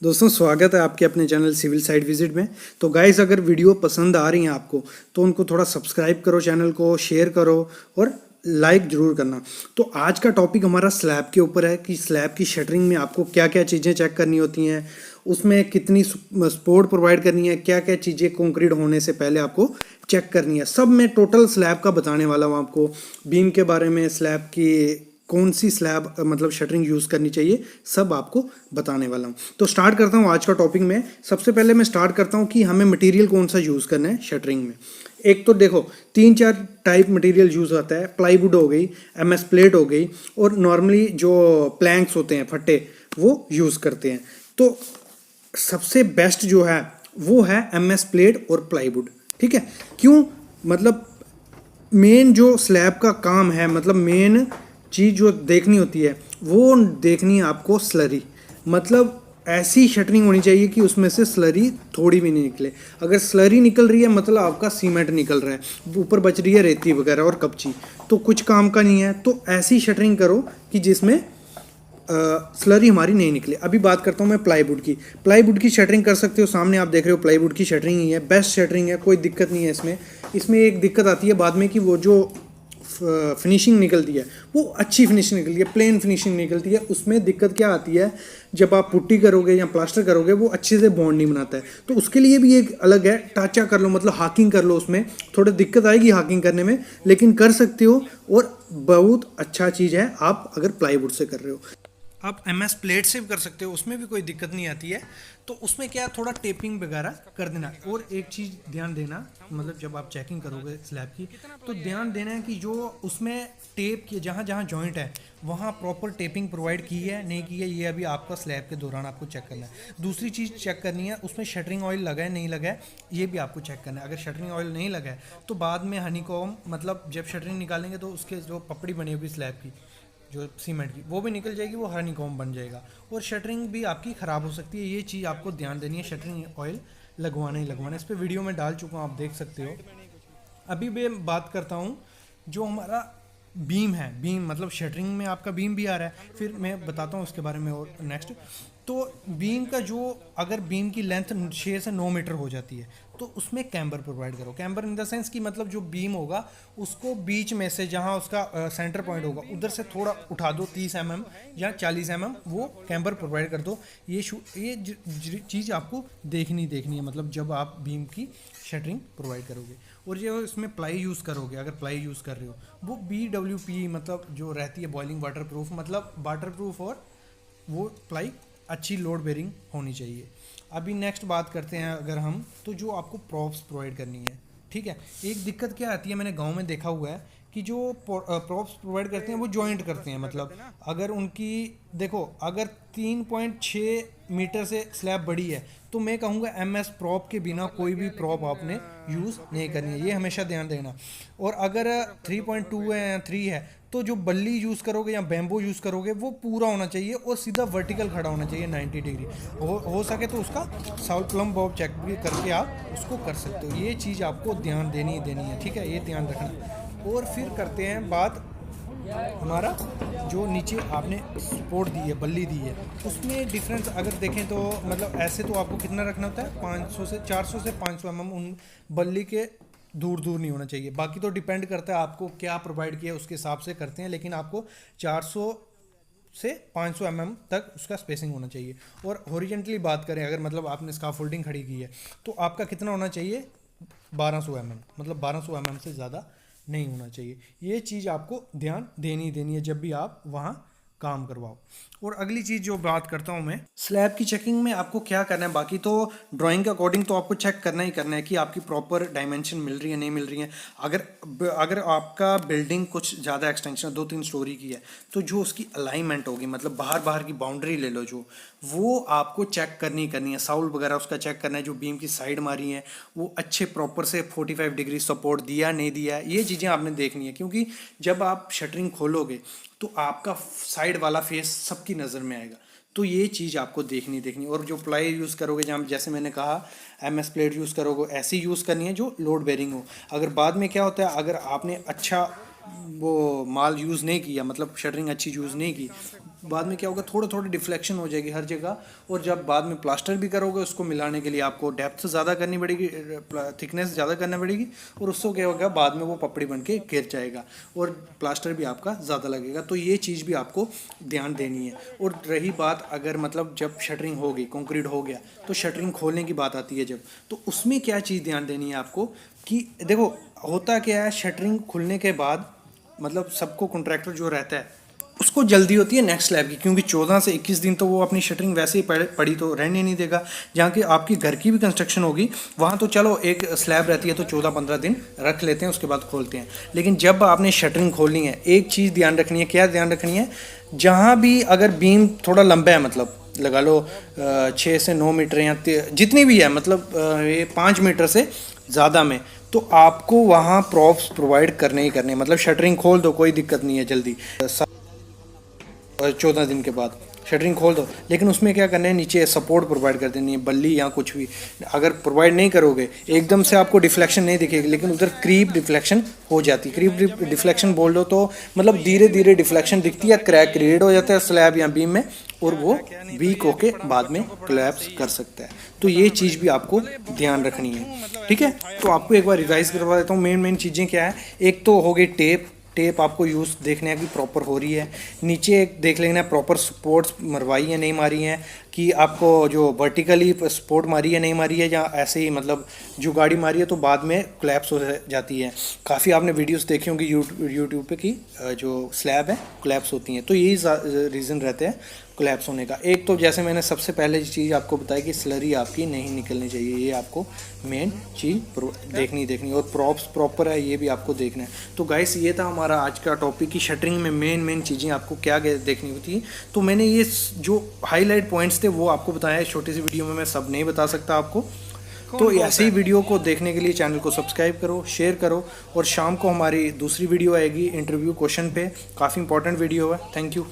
दोस्तों स्वागत है आपके अपने चैनल सिविल साइट विजिट में। तो गाइस अगर वीडियो पसंद आ रही हैं आपको तो उनको थोड़ा सब्सक्राइब करो, चैनल को शेयर करो और लाइक जरूर करना। तो आज का टॉपिक हमारा स्लैब के ऊपर है कि स्लैब की शटरिंग में आपको क्या क्या चीज़ें चेक करनी होती हैं, उसमें कितनी सपोर्ट प्रोवाइड करनी है, क्या क्या चीज़ें कंक्रीट होने से पहले आपको चेक करनी है। सब मैं टोटल स्लैब का बताने वाला हूँ आपको, बीम के बारे में, स्लैब की कौन सी स्लैब मतलब शटरिंग यूज़ करनी चाहिए, सब आपको बताने वाला हूँ। तो स्टार्ट करता हूँ आज का टॉपिक में। सबसे पहले मैं स्टार्ट करता हूँ कि हमें मटेरियल कौन सा यूज़ करना है शटरिंग में। एक तो देखो 3-4 टाइप मटेरियल यूज़ होता है। प्लाईवुड हो गई, एमएस प्लेट हो गई, और नॉर्मली जो प्लैंक्स होते हैं, फट्टे, वो यूज़ करते हैं। तो सबसे बेस्ट जो है वो है एमएस प्लेट और प्लाईवुड। ठीक है, क्यों? मतलब मेन जो स्लैब का काम है, मतलब मेन चीज़ जो देखनी होती है वो देखनी है आपको स्लरी। मतलब ऐसी शटरिंग होनी चाहिए कि उसमें से स्लरी थोड़ी भी नहीं निकले। अगर स्लरी निकल रही है मतलब आपका सीमेंट निकल रहा है, ऊपर बच रही है रेती वगैरह और कपची, तो कुछ काम का नहीं है। तो ऐसी शटरिंग करो कि जिसमें स्लरी हमारी नहीं निकले। अभी बात करता हूँ मैं प्लाईवुड की। प्लाईवुड की शटरिंग कर सकते हो, सामने आप देख रहे हो प्लाईवुड की शटरिंग ही है, बेस्ट शटरिंग है, कोई दिक्कत नहीं है इसमें। इसमें एक दिक्कत आती है बाद में कि वो जो फिनिशिंग निकलती है वो अच्छी फिनिशिंग निकलती है, प्लेन फिनिशिंग निकलती है। उसमें दिक्कत क्या आती है, जब आप पुट्टी करोगे या प्लास्टर करोगे वो अच्छे से बॉन्ड नहीं बनाता है। तो उसके लिए भी एक अलग है, टाचा कर लो, मतलब हाकिंग कर लो। उसमें थोड़ी दिक्कत आएगी हाकिंग करने में, लेकिन कर सकते हो और बहुत अच्छा चीज़ है आप अगर प्लाईवुड से कर रहे हो। आप एम एस प्लेट से भी कर सकते हो, उसमें भी कोई दिक्कत नहीं आती है। तो उसमें क्या है, थोड़ा टेपिंग वगैरह कर देना। और एक चीज़ ध्यान देना, मतलब जब आप चेकिंग करोगे स्लैब की तो ध्यान देना है कि जो उसमें टेप की जहाँ जहाँ जॉइंट है वहाँ प्रॉपर टेपिंग प्रोवाइड की है नहीं की है, ये अभी आपका स्लैब के दौरान आपको चेक करना है। दूसरी चीज़ चेक करनी है उसमें शटरिंग ऑयल लगा है नहीं लगा है, ये भी आपको चेक करना है। अगर शटरिंग ऑयल नहीं लगा है तो बाद में हनीकॉम्ब, मतलब जब शटरिंग निकालेंगे तो उसके जो पपड़ी बनी होगी स्लैब की, जो सीमेंट की, वो भी निकल जाएगी, वो हनीकॉम्ब बन जाएगा और शटरिंग भी आपकी ख़राब हो सकती है। ये चीज़ आपको ध्यान देनी है, शटरिंग ऑयल लगवाना ही लगवाना। इस पर वीडियो में डाल चुका हूँ, आप देख सकते हो। अभी मैं बात करता हूँ जो हमारा बीम है। बीम मतलब शटरिंग में आपका बीम भी आ रहा है, फिर मैं बताता हूँ उसके बारे में और नेक्स्ट। तो बीम का जो, अगर बीम की लेंथ 6 से 9 मीटर हो जाती है तो उसमें कैम्बर प्रोवाइड करो। कैम्बर इन द सेंस कि मतलब जो बीम होगा उसको बीच में से, जहाँ उसका सेंटर पॉइंट होगा उधर से थोड़ा उठा दो, 30 mm या 40 mm, वो कैम्बर प्रोवाइड कर दो। ये चीज़ आपको देखनी है, मतलब जब आप बीम की शटरिंग प्रोवाइड करोगे। और जो इसमें प्लाई यूज़ करोगे, अगर प्लाई यूज़ कर रहे हो वो BWP, मतलब जो रहती है बॉइलिंग वाटर प्रूफ, मतलब वाटर प्रूफ, और वो प्लाई अच्छी लोड बेरिंग होनी चाहिए। अभी नेक्स्ट बात करते हैं अगर हम, तो जो आपको प्रॉप्स प्रोवाइड करनी है। ठीक है, एक दिक्कत क्या आती है, मैंने गांव में देखा हुआ है कि जो प्रॉप्स प्रोवाइड करते हैं वो जॉइंट करते हैं। मतलब अगर उनकी, देखो अगर 3.6 मीटर से स्लैब बड़ी है तो मैं कहूँगा MS प्रॉप के बिना कोई भी प्रॉप आपने यूज़ नहीं करनी है, ये हमेशा ध्यान देना। और अगर 3.2 है या 3 है तो जो बल्ली यूज़ करोगे या बैम्बो यूज़ करोगे वो पूरा होना चाहिए और सीधा वर्टिकल खड़ा होना चाहिए 90 डिग्री। हो सके तो उसका साउथ प्लम बॉब चेक भी करके आप उसको कर सकते हो। ये चीज़ आपको ध्यान देनी है, ठीक है, ये ध्यान रखना। और फिर करते हैं बात हमारा, जो नीचे आपने सपोर्ट दी है, बल्ली दी है, उसमें डिफरेंस अगर देखें तो मतलब ऐसे तो आपको कितना रखना होता है, 500 से 400 से 500 mm उन बल्ली के दूर दूर नहीं होना चाहिए। बाकी तो डिपेंड करता है आपको क्या प्रोवाइड किया उसके हिसाब से करते हैं, लेकिन आपको 400 से 500 mm तक उसका स्पेसिंग होना चाहिए। और हॉरिजेंटली बात करें, अगर मतलब आपने स्काफोल्डिंग खड़ी की है तो आपका कितना होना चाहिए, 1200 mm, मतलब 1200 mm से ज़्यादा नहीं होना चाहिए। ये चीज़ आपको ध्यान देनी है जब भी आप वहाँ काम करवाओ। और अगली चीज़ जो बात करता हूँ मैं, स्लैब की चेकिंग में आपको क्या करना है। बाकी तो ड्राइंग के अकॉर्डिंग तो आपको चेक करना ही करना है कि आपकी प्रॉपर डायमेंशन मिल रही है नहीं मिल रही है। अगर अगर आपका बिल्डिंग कुछ ज़्यादा एक्सटेंशन 2-3 स्टोरी की है तो जो उसकी अलाइनमेंट होगी, मतलब बाहर बाहर की बाउंड्री ले लो, जो वो आपको चेक करनी है। साउल वगैरह उसका चेक करना है, जो बीम की साइड मारी है वो अच्छे प्रॉपर से 45 डिग्री सपोर्ट दिया नहीं दिया, ये चीज़ें आपने देखनी है। क्योंकि जब आप शटरिंग खोलोगे तो आपका साइड वाला फेस सबकी नज़र में आएगा, तो ये चीज़ आपको देखनी। और जो प्लाई यूज़ करोगे, जहाँ जैसे मैंने कहा MS प्लेट यूज़ करोगे, ऐसी यूज़ करनी है जो लोड बेरिंग हो। अगर बाद में क्या होता है, अगर आपने अच्छा वो माल यूज़ नहीं किया, मतलब शटरिंग अच्छी यूज़ नहीं की, बाद में क्या होगा, थोड़ा थोड़ा डिफ्लेक्शन हो जाएगी हर जगह। और जब बाद में प्लास्टर भी करोगे, उसको मिलाने के लिए आपको डेप्थ ज़्यादा करनी पड़ेगी, थिकनेस ज़्यादा करनी पड़ेगी, और उससे क्या होगा, बाद में वो पपड़ी बन के गिर जाएगा और प्लास्टर भी आपका ज़्यादा लगेगा। तो ये चीज़ भी आपको ध्यान देनी है। और रही बात, अगर मतलब जब शटरिंग हो गई, कंक्रीट हो गया, तो शटरिंग खोलने की बात आती है जब, तो उसमें क्या चीज़ ध्यान देनी है आपको कि देखो होता क्या है, शटरिंग खुलने के बाद मतलब सबको कॉन्ट्रैक्टर जो रहता है उसको जल्दी होती है नेक्स्ट स्लैब की, क्योंकि 14 से 21 दिन तो वो अपनी शटरिंग वैसे ही पड़ी तो रहने नहीं देगा। जहाँ की आपकी घर की भी कंस्ट्रक्शन होगी वहाँ तो चलो एक स्लैब रहती है तो 14-15 दिन रख लेते हैं, उसके बाद खोलते हैं। लेकिन जब आपने शटरिंग खोलनी है, एक चीज़ ध्यान रखनी है, क्या ध्यान रखनी है, जहाँ भी अगर बीम थोड़ा लंबा है, मतलब लगा लो 6 से 9 मीटर या जितनी भी है, मतलब ये 5 मीटर से ज़्यादा में, तो आपको वहाँ प्रॉप्स प्रोवाइड करने ही करने। मतलब शटरिंग खोल दो, कोई दिक्कत नहीं है, जल्दी 14 दिन के बाद शटरिंग खोल दो, लेकिन उसमें क्या करना है, नीचे सपोर्ट प्रोवाइड कर देनी है, बल्ली या कुछ भी। अगर प्रोवाइड नहीं करोगे, एकदम से आपको डिफ्लेक्शन नहीं दिखेगी, लेकिन उधर क्रीप डिफ्लेक्शन हो जाती है। क्रीप डिफ्लेक्शन बोल दो तो मतलब धीरे धीरे डिफ्लेक्शन दिखती है, क्रैक क्रिएट हो जाता है स्लैब या बीम में, और वो वीक होके बाद में कोलैप्स कर सकता है। तो ये चीज़ भी आपको ध्यान रखनी है, ठीक है। तो आपको एक बार रिवाइज करवा देता हूँ, मेन चीज़ें क्या है। एक तो हो गई टेप आपको यूज़ देखना है कि प्रॉपर हो रही है। नीचे देख लेना है प्रॉपर सपोर्ट्स मरवाई है नहीं मारी हैं, कि आपको जो वर्टिकली सपोर्ट मारी है नहीं मारी है, या ऐसे ही मतलब जो गाड़ी मारी है तो बाद में कोलैप्स हो जाती है। काफ़ी आपने वीडियोस देखे होंगे यूट्यूब पे कि जो स्लैब है कोलैप्स होती हैं। तो यही रीज़न रहते हैं कोलैप्स होने का। एक तो जैसे मैंने सबसे पहले चीज़ आपको बताई कि स्लरी आपकी नहीं निकलनी चाहिए, ये आपको मेन चीज़ देखनी और प्रॉप्स प्रॉपर है, ये भी आपको देखना है। तो गाइस ये था हमारा आज का टॉपिक कि शटरिंग में मेन चीज़ें आपको क्या देखनी होती है। तो मैंने ये जो हाईलाइट पॉइंट्स थे वो आपको बताया, छोटी सी वीडियो में मैं सब नहीं बता सकता आपको। तो ऐसे ही वीडियो को देखने के लिए चैनल को सब्सक्राइब करो, शेयर करो, और शाम को हमारी दूसरी वीडियो आएगी इंटरव्यू क्वेश्चन पे, काफ़ी इंपॉर्टेंट वीडियो है। Thank you.